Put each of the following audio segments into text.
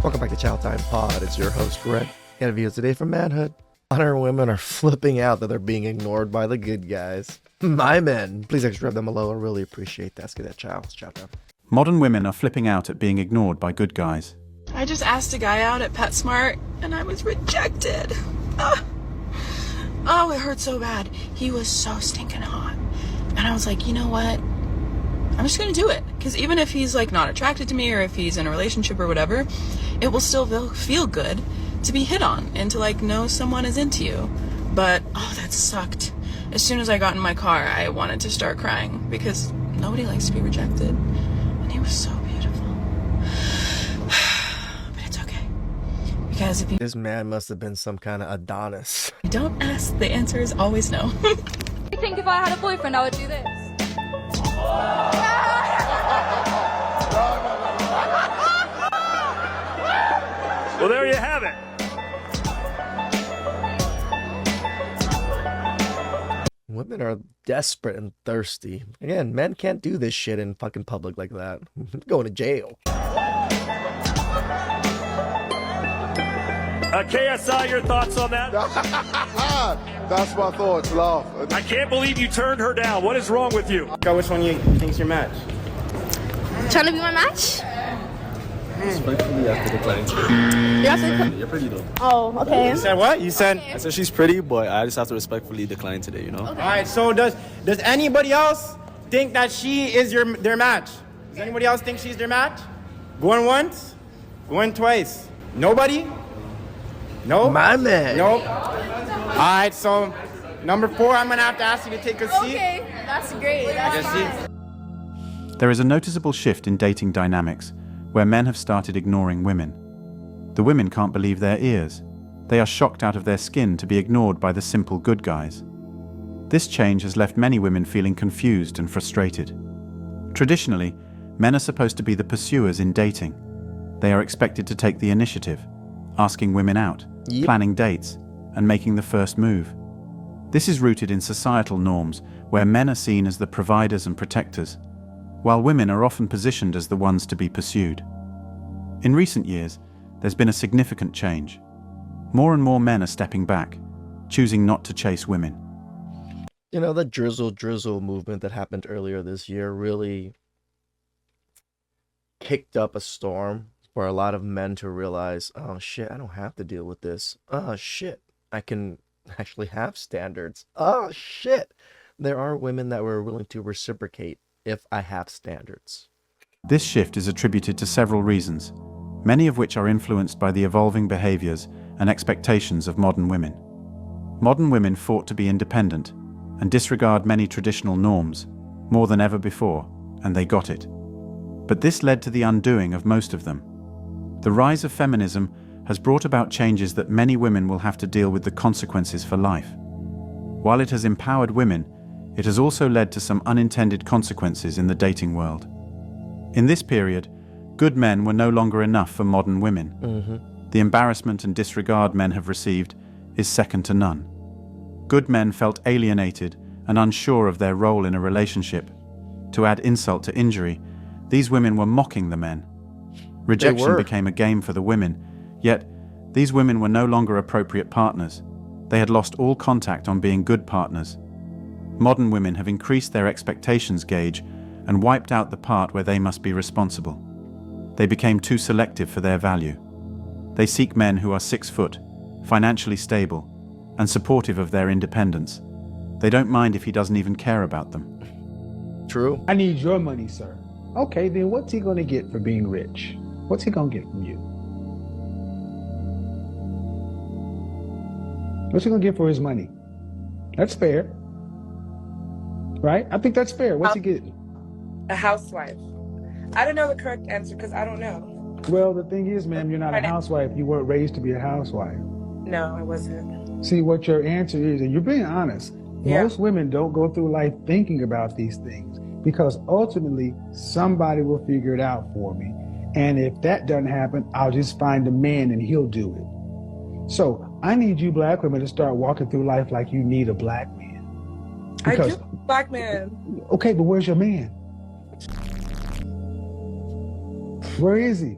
Welcome back to TheChowTimePod. It's your host, Red. Got a video today from Manhood. Honor women are flipping out that they're being ignored by the good guys. My men. Please subscribe them below. I really appreciate that. Let's get that chow. It's chow time. Modern women are flipping out at being ignored by good guys. I just asked a guy out at PetSmart and I was rejected. Oh, it hurt so bad. He was so stinking hot. And I was like, you know what? I'm just gonna do it. Because even if he's like not attracted to me or if he's in a relationship or whatever, it will still feel good to be hit on and to like know someone is into you. But, oh, that sucked. As soon as I got in my car, I wanted to start crying because nobody likes to be rejected. And he was so beautiful. But it's okay. Because if you This man must have been some kind of Adonis. don't ask, the answer is always no. I think if I had a boyfriend, I would do this. Well, there you have it. Women are desperate and thirsty. Again, men can't do this shit in fucking public like that. Going to jail. KSI, your thoughts on that? That's my thoughts, laugh. I can't believe you turned her down. What is wrong with you? Which one you think's your match? Trying to be my match? Respectfully, I have to decline. You're pretty though. Oh, okay. You said what? You said. I said she's pretty, but I just have to respectfully decline today, you know? Okay. All right. So does anybody else think that she is their match? Does anybody else think she's their match? Going once, going twice. Nobody? No. My man. Nope. All right. So number 4, I'm gonna have to ask you to take a seat. Okay, that's great. That's Take a fine. seat. There is a noticeable shift in dating dynamics where men have started ignoring women. The women can't believe their ears. They are shocked out of their skin to be ignored by the simple good guys. This change has left many women feeling confused and frustrated. Traditionally, men are supposed to be the pursuers in dating. They are expected to take the initiative, asking women out, planning dates, and making the first move. This is rooted in societal norms where men are seen as the providers and protectors, while women are often positioned as the ones to be pursued. In recent years, there's been a significant change. More and more men are stepping back, choosing not to chase women. You know, the drizzle movement that happened earlier this year really kicked up a storm for a lot of men to realize, oh shit, I don't have to deal with this. Oh shit, I can actually have standards. Oh shit, there are women that were willing to reciprocate if I have standards. This shift is attributed to several reasons, many of which are influenced by the evolving behaviors and expectations of modern women. Modern women fought to be independent and disregard many traditional norms more than ever before, and they got it. But this led to the undoing of most of them. The rise of feminism has brought about changes that many women will have to deal with the consequences for life. While it has empowered women, it has also led to some unintended consequences in the dating world. In this period, good men were no longer enough for modern women. The embarrassment and disregard men have received is second to none. Good men felt alienated and unsure of their role in a relationship. To add insult to injury, these women were mocking the men. Rejection became a game for the women, yet these women were no longer appropriate partners. They had lost all contact on being good partners. Modern women have increased their expectations gauge and wiped out the part where they must be responsible. They became too selective for their value. They seek men who are 6 foot, financially stable, and supportive of their independence. They don't mind if he doesn't even care about them. True. I need your money, sir. Okay, then what's he gonna get for being rich? What's he gonna get from you? What's he gonna get for his money? That's fair. Right? I think that's fair. What's he getting? A housewife. I don't know the correct answer because I don't know. Well, the thing is, ma'am, you're not a housewife. You weren't raised to be a housewife. No, I wasn't. See, what your answer is, and you're being honest, Yeah. most women don't go through life thinking about these things because ultimately somebody will figure it out for me. And if that doesn't happen, I'll just find a man and he'll do it. So I need you black women to start walking through life like you need a black man. I Because, do, black man. okay, but where's your man? Where is he?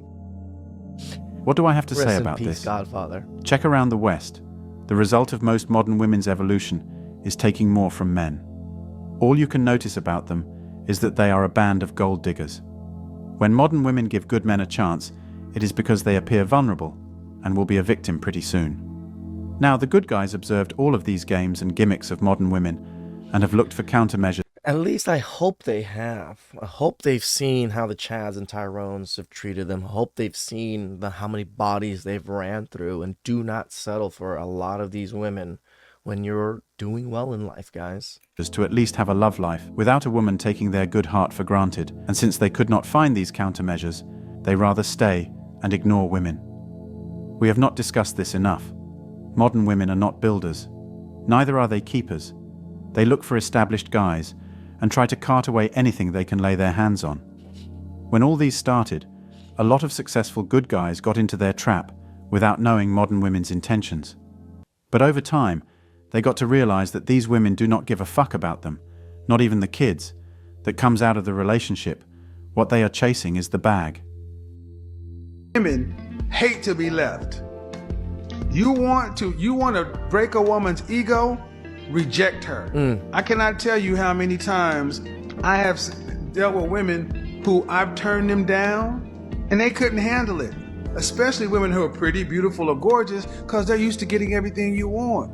What do I have to Rest say in about peace, this? Godfather. Check around the West. The result of most modern women's evolution is taking more from men. All you can notice about them is that they are a band of gold diggers. When modern women give good men a chance, it is because they appear vulnerable and will be a victim pretty soon. Now, the good guys observed all of these games and gimmicks of modern women and have looked for countermeasures. At least I hope they have. I hope they've seen how the Chads and Tyrones have treated them. I hope they've seen how many bodies they've ran through, and do not settle for a lot of these women when you're doing well in life, guys. To at least have a love life without a woman taking their good heart for granted, and since they could not find these countermeasures, they rather stay and ignore women. We have not discussed this enough. Modern women are not builders. Neither are they keepers. They look for established guys and try to cart away anything they can lay their hands on. When all these started, a lot of successful good guys got into their trap without knowing modern women's intentions. But over time, they got to realize that these women do not give a fuck about them, not even the kids, that comes out of the relationship. What they are chasing is the bag. Women hate to be left. You want to break a woman's ego? Reject her. I cannot tell you how many times I have dealt with women who I've turned them down and they couldn't handle it. Especially women who are pretty, beautiful, or gorgeous, because they're used to getting everything you want.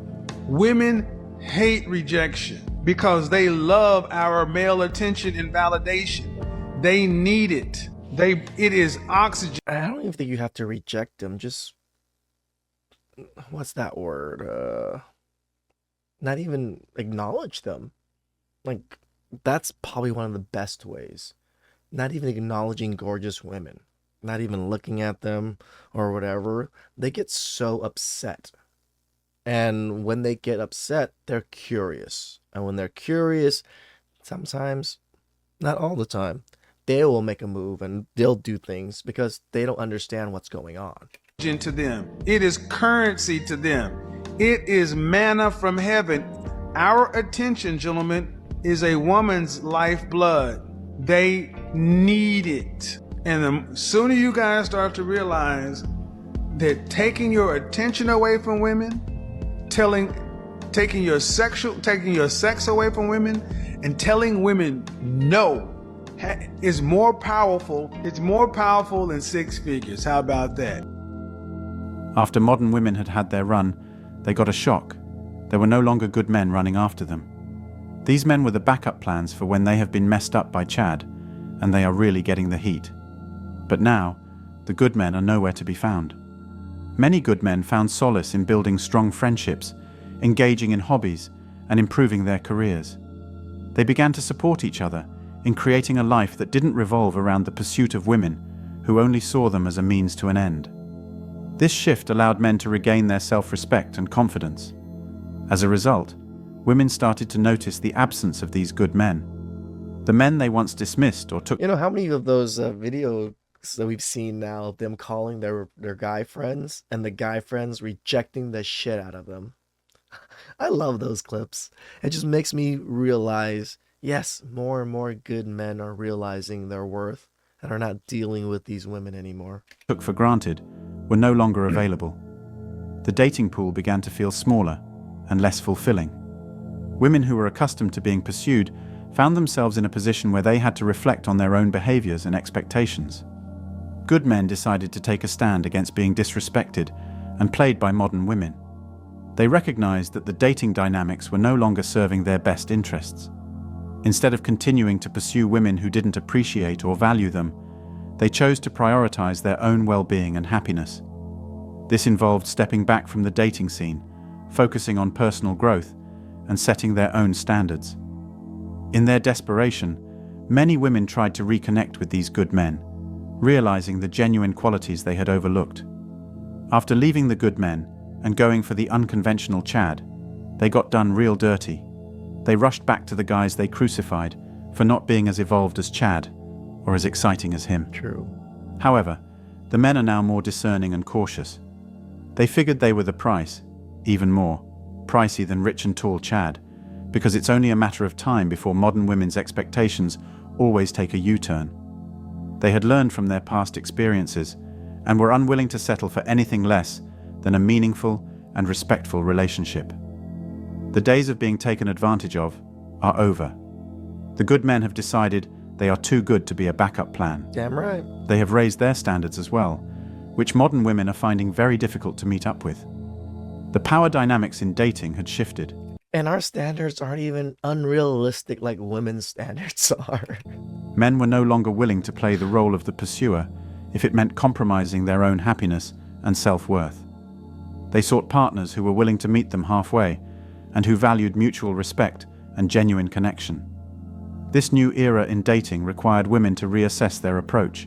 Women hate rejection because they love our male attention and validation. They need it. It is oxygen. I don't even think you have to reject them. Just, what's that word? Not even acknowledge them. Like, that's probably one of the best ways. Not even acknowledging gorgeous women. Not even looking at them or whatever. They get so upset. And when they get upset, they're curious. And when they're curious, sometimes, not all the time, they will make a move and they'll do things because they don't understand what's going on. To them. It is currency to them. It is manna from heaven. Our attention, gentlemen, is a woman's lifeblood. They need it. And the sooner you guys start to realize that taking your attention away from women, taking your sex away from women, and telling women no is more powerful. It's more powerful than 6 figures. How about that? After modern women had had their run, they got a shock. There were no longer good men running after them. These men were the backup plans for when they have been messed up by Chad, and they are really getting the heat. But now, the good men are nowhere to be found. Many good men found solace in building strong friendships, engaging in hobbies, and improving their careers. They began to support each other in creating a life that didn't revolve around the pursuit of women who only saw them as a means to an end. This shift allowed men to regain their self-respect and confidence. As a result, women started to notice the absence of these good men. The men they once dismissed or took... You know, how many of those videos that we've seen now of them calling their guy friends and the guy friends rejecting the shit out of them? I love those clips. It just makes me realize, yes, more and more good men are realizing their worth and are not dealing with these women anymore. Took for granted were no longer available. The dating pool began to feel smaller and less fulfilling. Women who were accustomed to being pursued found themselves in a position where they had to reflect on their own behaviors and expectations. Good men decided to take a stand against being disrespected and played by modern women. They recognized that the dating dynamics were no longer serving their best interests. Instead of continuing to pursue women who didn't appreciate or value them, they chose to prioritize their own well-being and happiness. This involved stepping back from the dating scene, focusing on personal growth, and setting their own standards. In their desperation, many women tried to reconnect with these good men, realizing the genuine qualities they had overlooked. After leaving the good men and going for the unconventional Chad, they got done real dirty. They rushed back to the guys they crucified for not being as evolved as Chad or as exciting as him. True. However, the men are now more discerning and cautious. They figured they were the price, even more pricey than rich and tall Chad, because it's only a matter of time before modern women's expectations always take a U-turn. They had learned from their past experiences and were unwilling to settle for anything less than a meaningful and respectful relationship. The days of being taken advantage of are over. The good men have decided they are too good to be a backup plan. Damn right. They have raised their standards as well, which modern women are finding very difficult to meet up with. The power dynamics in dating had shifted. And our standards aren't even unrealistic like women's standards are. Men were no longer willing to play the role of the pursuer if it meant compromising their own happiness and self-worth. They sought partners who were willing to meet them halfway and who valued mutual respect and genuine connection. This new era in dating required women to reassess their approach.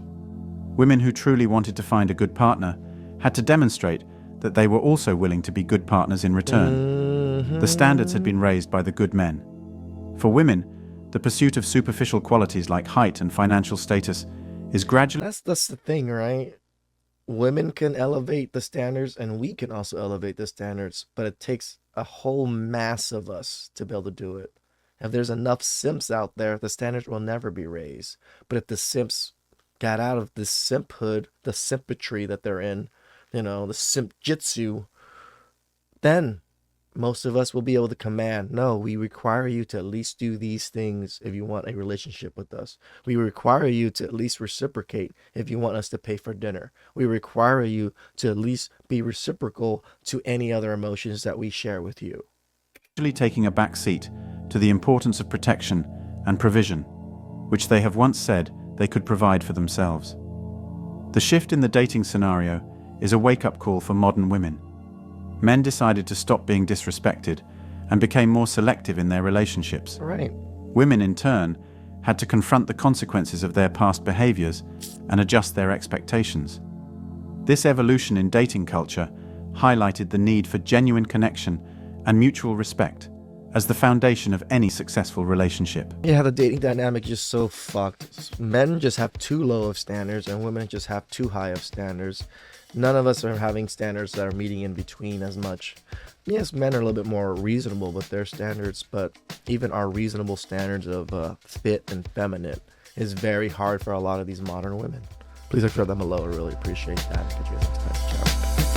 Women who truly wanted to find a good partner had to demonstrate that they were also willing to be good partners in return. The standards had been raised by the good men. For women, the pursuit of superficial qualities like height and financial status is gradually... That's the thing, right? Women can elevate the standards and we can also elevate the standards, but it takes a whole mass of us to be able to do it. If there's enough simps out there, the standards will never be raised. But if the simps got out of this simphood, the simpatry that they're in, the simp jitsu, then most of us will be able to command, no, we require you to at least do these things if you want a relationship with us. We require you to at least reciprocate if you want us to pay for dinner. We require you to at least be reciprocal to any other emotions that we share with you. Actually taking a back seat to the importance of protection and provision, which they have once said they could provide for themselves. The shift in the dating scenario is a wake-up call for modern women. Men decided to stop being disrespected and became more selective in their relationships. Right. Women, in turn, had to confront the consequences of their past behaviors and adjust their expectations. This evolution in dating culture highlighted the need for genuine connection and mutual respect as the foundation of any successful relationship. Yeah, the dating dynamic is just so fucked. Men just have too low of standards and women just have too high of standards. None of us are having standards that are meeting in between as much. Yes, men are a little bit more reasonable with their standards, but even our reasonable standards of fit and feminine is very hard for a lot of these modern women. Please subscribe down below. I really appreciate that. Catch you guys next time. Ciao.